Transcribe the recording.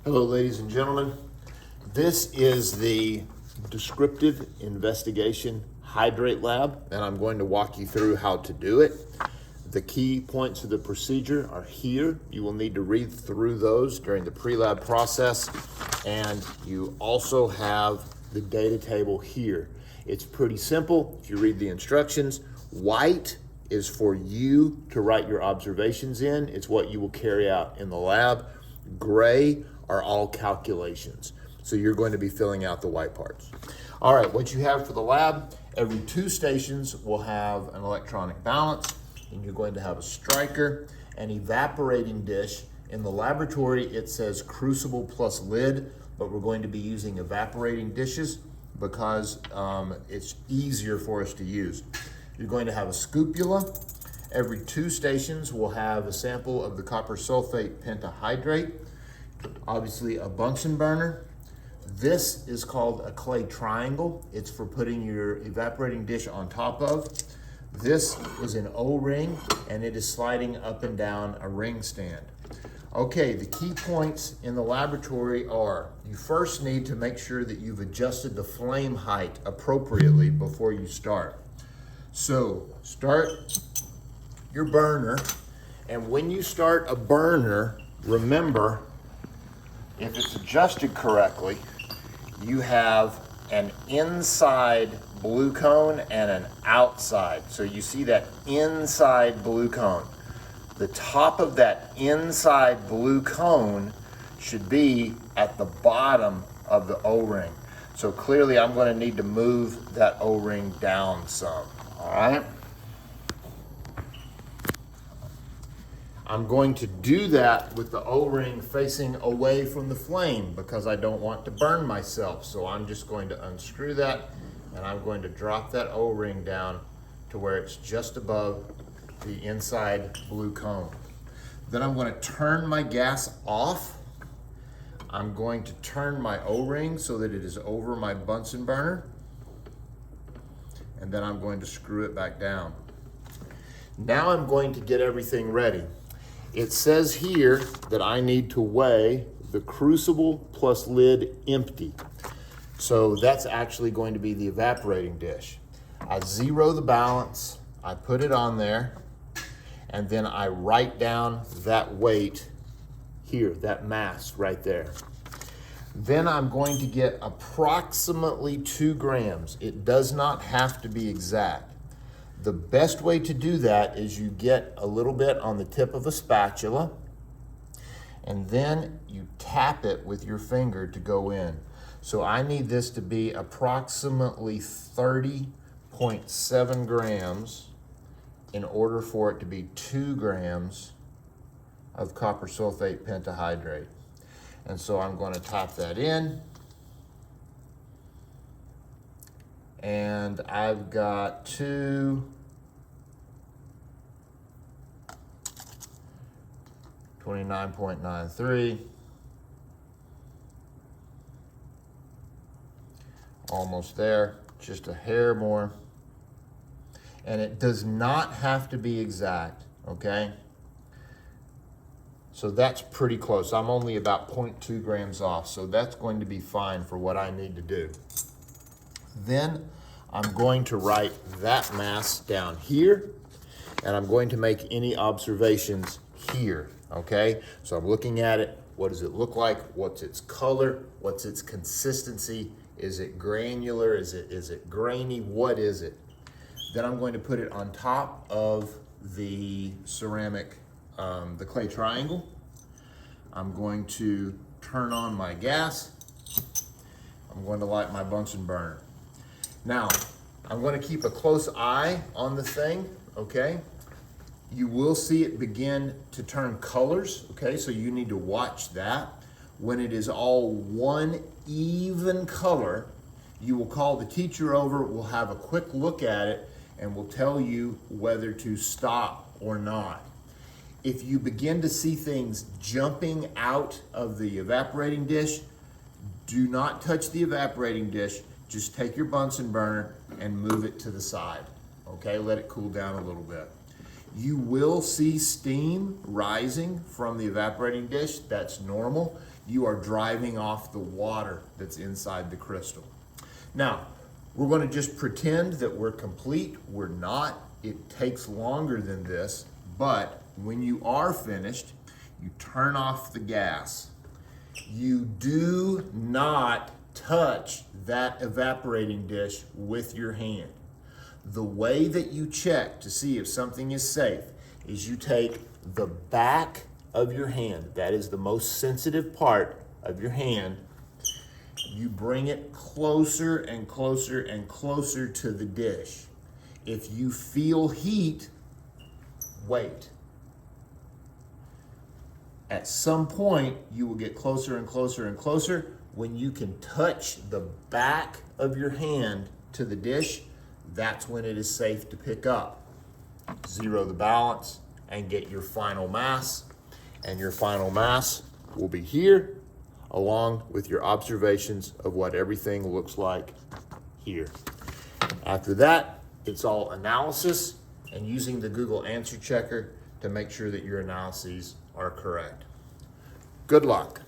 Hello, ladies and gentlemen. This is the Descriptive Investigation Hydrate Lab, and I'm going to walk you through how to do it. The key points of the procedure are here. You will need to read through those during the pre-lab process, and you also have the data table here. It's pretty simple if you read the instructions. White is for you to write your observations in. It's what you will carry out in the lab. Gray are all calculations. So you're going to be filling out the white parts. All right, what you have for the lab, every 2 stations will have an electronic balance, and you're going to have a striker, an evaporating dish. In the laboratory, it says crucible plus lid, but we're going to be using evaporating dishes because it's easier for us to use. You're going to have a scupula. Every 2 stations will have a sample of the copper sulfate pentahydrate. Obviously a Bunsen burner. This is called a clay triangle. It's for putting your evaporating dish on top of. This is an O-ring, and it is sliding up and down a ring stand. Okay, the key points in the laboratory are, you first need to make sure that you've adjusted the flame height appropriately before you start. So start your burner, and when you start a burner, remember, if it's adjusted correctly, you have an inside blue cone and an outside. So you see that inside blue cone. The top of that inside blue cone should be at the bottom of the O-ring. So clearly I'm going to need to move that O-ring down some, all right? I'm going to do that with the O-ring facing away from the flame because I don't want to burn myself. So I'm just going to unscrew that, and I'm going to drop that O-ring down to where it's just above the inside blue cone. Then I'm going to turn my gas off. I'm going to turn my O-ring so that it is over my Bunsen burner, and then I'm going to screw it back down. Now I'm going to get everything ready. It says here that I need to weigh the crucible plus lid empty. So that's actually going to be the evaporating dish. I zero the balance, I put it on there, and then I write down that weight here, that mass right there. Then I'm going to get approximately 2 grams. It does not have to be exact. The best way to do that is you get a little bit on the tip of a spatula, and then you tap it with your finger to go in. So I need this to be approximately 30.7 grams in order for it to be 2 grams of copper sulfate pentahydrate. And so I'm going to tap that in. And I've got 29.93, almost there, just a hair more. And it does not have to be exact, okay? So that's pretty close. I'm only about 0.2 grams off, so that's going to be fine for what I need to do. Then I'm going to write that mass down here, and I'm going to make any observations here, okay? So I'm looking at it. What does it look like? What's its color? What's its consistency? Is it granular? Is it grainy? What is it? Then I'm going to put it on top of the ceramic, the clay triangle. I'm going to turn on my gas. I'm going to light my Bunsen burner. Now, I'm going to keep a close eye on the thing, okay? You will see it begin to turn colors, okay? So you need to watch that. When it is all one even color, you will call the teacher over, we'll have a quick look at it, and we'll tell you whether to stop or not. If you begin to see things jumping out of the evaporating dish, do not touch the evaporating dish. Just take your Bunsen burner and move it to the side, okay? Let it cool down a little bit. You will see steam rising from the evaporating dish. That's normal. You are driving off the water that's inside the crystal. Now, we're going to just pretend that we're complete. We're not. It takes longer than this, but when you are finished, you turn off the gas. You do not touch that evaporating dish with your hand. The way that you check to see if something is safe is you take the back of your hand, that is the most sensitive part of your hand, you bring it closer and closer and closer to the dish. If you feel heat, wait. At some point, you will get closer and closer and closer. When you can touch the back of your hand to the dish, that's when it is safe to pick up. Zero the balance and get your final mass. And your final mass will be here, along with your observations of what everything looks like here. After that, it's all analysis and using the Google Answer Checker to make sure that your analyses are correct. Good luck.